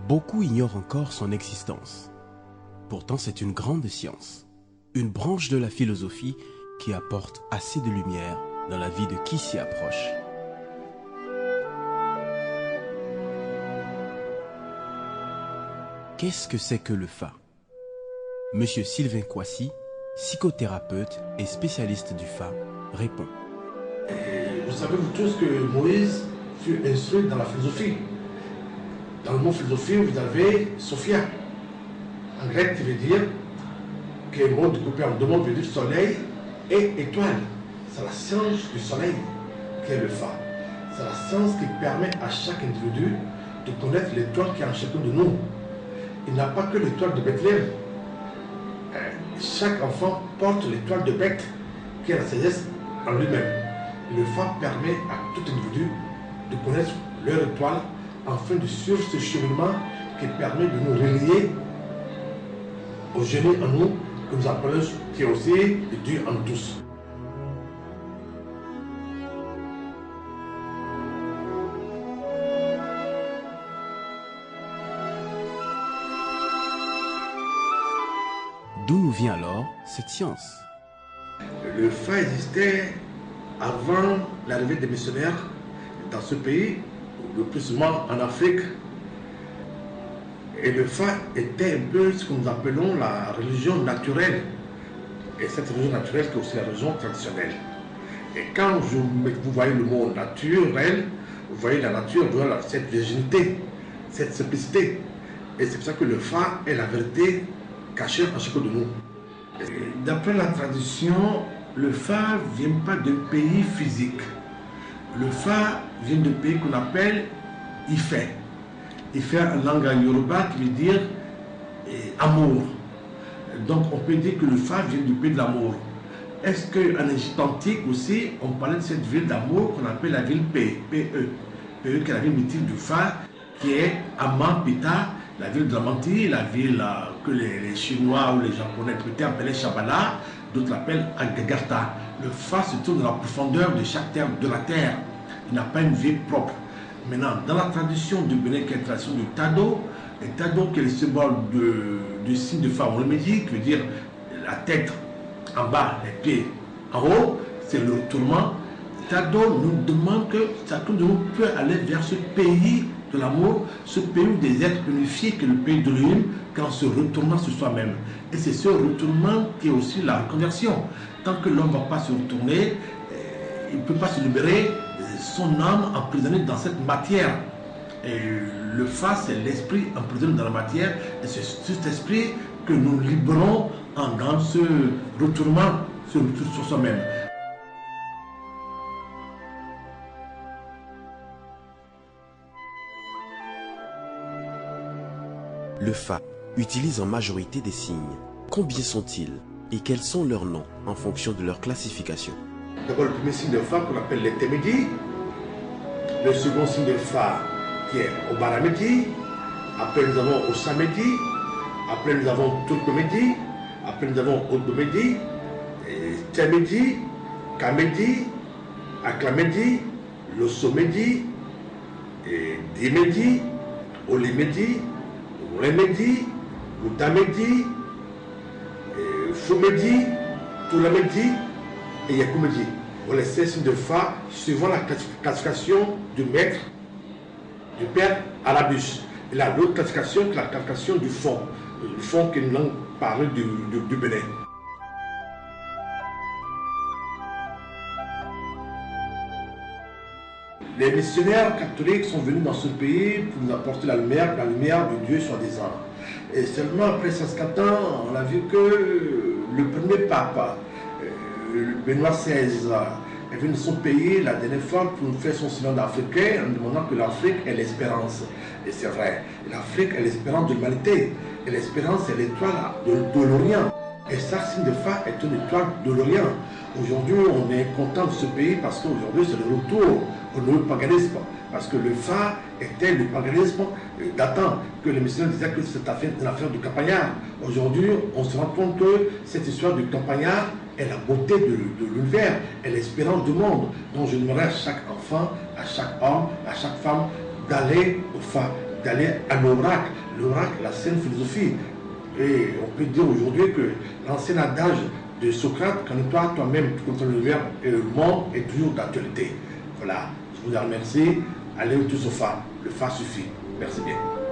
Beaucoup ignorent encore son existence. Pourtant, c'est une grande science, une branche de la philosophie qui apporte assez de lumière dans la vie de qui s'y approche. Qu'est-ce que c'est que le Fa? Monsieur Sylvain Kouassi, psychothérapeute et spécialiste du Fa, répond. Vous savez vous tous que Moïse fut instruit dans la philosophie. Dans le mot philosophie, vous avez Sophia, en grec qui veut dire, qui est le mot découpé en deux mots, veut dire soleil et étoile. C'est la science du soleil qui est le Fa. C'est la science qui permet à chaque individu de connaître l'étoile qui est en chacun de nous. Il n'a pas que l'étoile de Bethléem. Chaque enfant porte l'étoile de Beth, qui est la sagesse en lui-même. Le Fa permet à tout individu de connaître leur étoile afin de suivre ce cheminement qui permet de nous relier au génie en nous, que nous appelons, qui est aussi le Dieu en nous tous. D'où nous vient alors cette science? Le Fa existait avant l'arrivée des missionnaires dans ce pays, le plus souvent en Afrique. Et le Fa était un peu ce que nous appelons la religion naturelle. Et cette religion naturelle qui est aussi la religion traditionnelle. Et quand vous voyez le mot naturel, vous voyez la nature, vous voyez cette virginité, cette simplicité. Et c'est pour ça que le Fa est la vérité cachée en chacun de nous. D'après la tradition, le Fa ne vient pas d'un pays physique. Le Fa vient d'un pays qu'on appelle Ifẹ̀. Ifẹ̀ en langue yoruba qui veut dire amour. Donc on peut dire que le Fa vient du pays de l'amour. Est-ce qu'en Égypte antique aussi, on parlait de cette ville d'amour qu'on appelle la ville P.E. P.E. qui est la ville mythique du Fa, qui est Amampita, la ville de la mantille, la ville que les Chinois ou les Japonais peut-être appelaient Shabala, d'autres l'appellent Agagartha. Le Fa se trouve dans la profondeur de chaque terre, de la terre. Il n'a pas une vie propre. Maintenant, dans la tradition du Bénin, qui est la tradition du Tado, le Tado qui est le symbole du signe de Fa, on le dit, qui veut dire la tête en bas, les pieds en haut, c'est le retournement. Tado nous demande que chacun de nous peut aller vers ce pays de l'amour, ce pays des êtres unifiés que le pays de l'Élohim, qu'en se retournant sur soi-même. Et c'est ce retournement qui est aussi la reconversion. Tant que l'homme ne va pas se retourner, il ne peut pas se libérer son âme emprisonnée dans cette matière. Et le Fa, c'est l'esprit emprisonné dans la matière, et c'est cet esprit que nous libérons dans ce retournement sur soi-même. Le Fa utilise en majorité des signes. Combien sont-ils et quels sont leurs noms en fonction de leur classification? D'abord, le premier signe de Fa qu'on appelle l'Etemedi. Le second signe de Fa qui est Obaramedi. Après, nous avons Osamedi. Après, nous avons Turkomedi. Après, nous avons Odomedi. Temedi, Kamedi, Aklamedi, Losomedi, Dimedi, Olimedi, Remedi, Udamedi, Fumedi, Toulamedi et Yakoumedi. Voilà ces signes de Fa suivant la classification du maître, du père Arabus. Et là, l'autre classification, c'est la classification du fond qui nous a parlé du Bénin. Les missionnaires catholiques sont venus dans ce pays pour nous apporter la lumière de Dieu soi-disant. Et seulement après 150 ans, on a vu que le premier pape, Benoît XVI, est venu de son pays la dernière fois pour nous faire son synode africain en demandant que l'Afrique est l'espérance. Et c'est vrai, l'Afrique est l'espérance de l'humanité. Et l'espérance est l'étoile de l'Orient. Et ça, signe de Fa est une étoile de l'Orient. Aujourd'hui, on est content de ce pays parce qu'aujourd'hui, c'est le retour au nouveau paganisme. Parce que le Fa était le paganisme datant, que les missionnaires disaient que c'était une affaire du campagnard. Aujourd'hui, on se rend compte que cette histoire du campagnard est la beauté de l'univers, est l'espérance du monde. Donc je demanderai à chaque enfant, à chaque homme, à chaque femme d'aller au Fa, d'aller à l'oracle. L'oracle, la saine philosophie. Et on peut dire aujourd'hui que l'ancien adage de Socrate, connais-toi toi-même, tu contrôles le verbe et le monde est toujours d'actualité. Voilà, je vous remercie. Allez au tout sofa, le fa suffit. Merci bien.